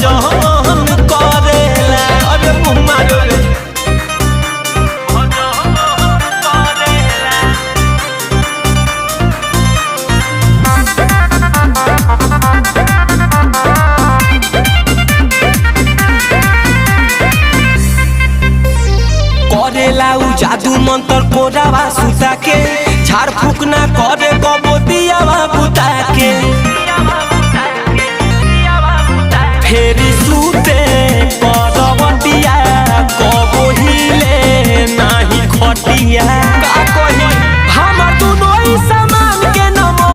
भजन करेला। अरे मुँह मारो रे करेला उ जादू मंत्र कोरावा सुता के झाड़ फूक ना करे